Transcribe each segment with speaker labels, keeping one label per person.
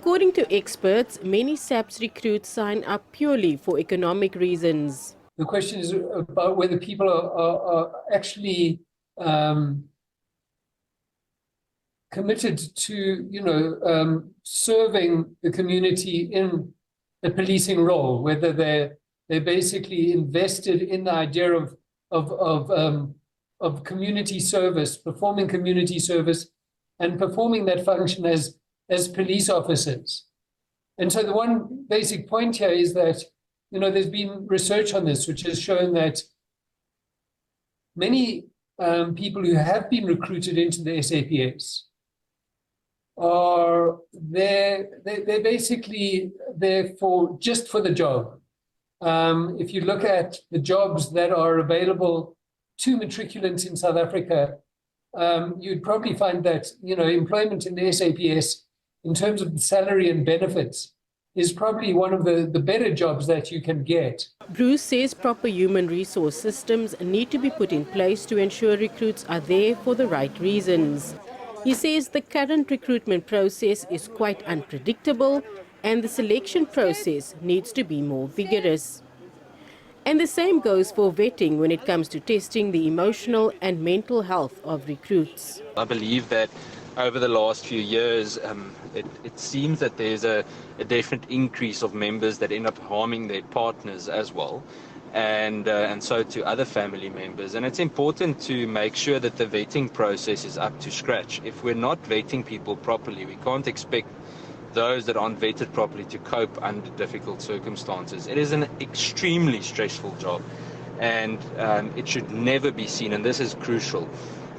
Speaker 1: According to experts, many SAPS recruits sign up purely for economic reasons.
Speaker 2: The question is about whether people are actually committed to, serving the community in the policing role, whether they're basically invested in the idea of community service, performing community service, and performing that function as police officers. And so the one basic point here is that, there's been research on this, which has shown that many people who have been recruited into the SAPS are they're basically there just for the job. If you look at the jobs that are available to matriculants in South Africa, you'd probably find that employment in the SAPS, in terms of the salary and benefits, is probably one of the better jobs that you can get.
Speaker 1: Bruce says proper human resource systems need to be put in place to ensure recruits are there for the right reasons. He says the current recruitment process is quite unpredictable and the selection process needs to be more vigorous. And the same goes for vetting when it comes to testing the emotional and mental health of recruits.
Speaker 3: I believe that over the last few years, it seems that there's a definite increase of members that end up harming their partners as well, and so to other family members. And it's important to make sure that the vetting process is up to scratch. If we're not vetting people properly, we can't expect those that aren't vetted properly to cope under difficult circumstances. It is an extremely stressful job, and it should never be seen, and this is crucial.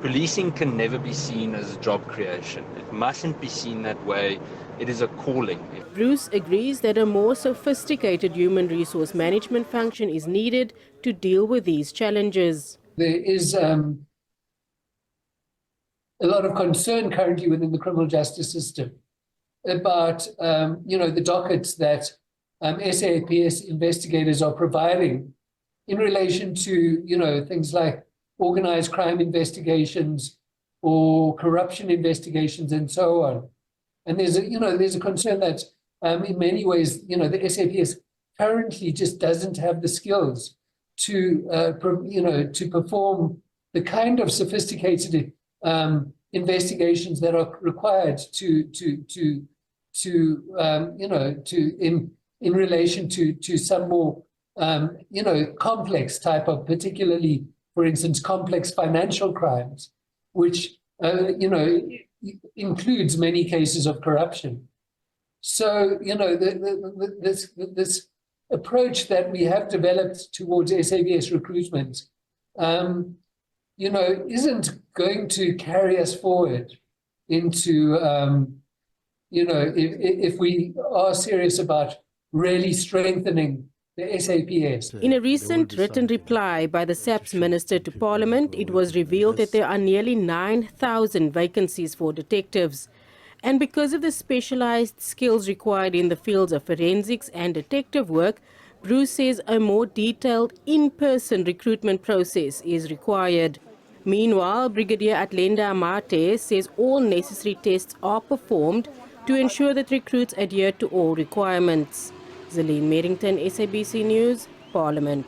Speaker 3: Policing can never be seen as a job creation. It mustn't be seen that way. It is a calling.
Speaker 1: Bruce agrees that a more sophisticated human resource management function is needed to deal with these challenges.
Speaker 2: There is a lot of concern currently within the criminal justice system about the dockets that SAPS investigators are providing in relation to things like organized crime investigations or corruption investigations and so on. And there's a concern that in many ways, the SAPS currently just doesn't have the skills to perform the kind of sophisticated investigations that are required in relation to some more complex type of, particularly, for instance, complex financial crimes, which includes many cases of corruption. So this approach that we have developed towards SABC recruitment, isn't going to carry us forward into if we are serious about really strengthening the SAPS.
Speaker 1: In a recent written reply by the SAPS Minister to Parliament, it was revealed that there are nearly 9,000 vacancies for detectives. And because of the specialized skills required in the fields of forensics and detective work, Bruce says a more detailed in-person recruitment process is required. Meanwhile, Brigadier Atlenda Amate says all necessary tests are performed to ensure that recruits adhere to all requirements. Zelene Merrington, SABC News, Parliament.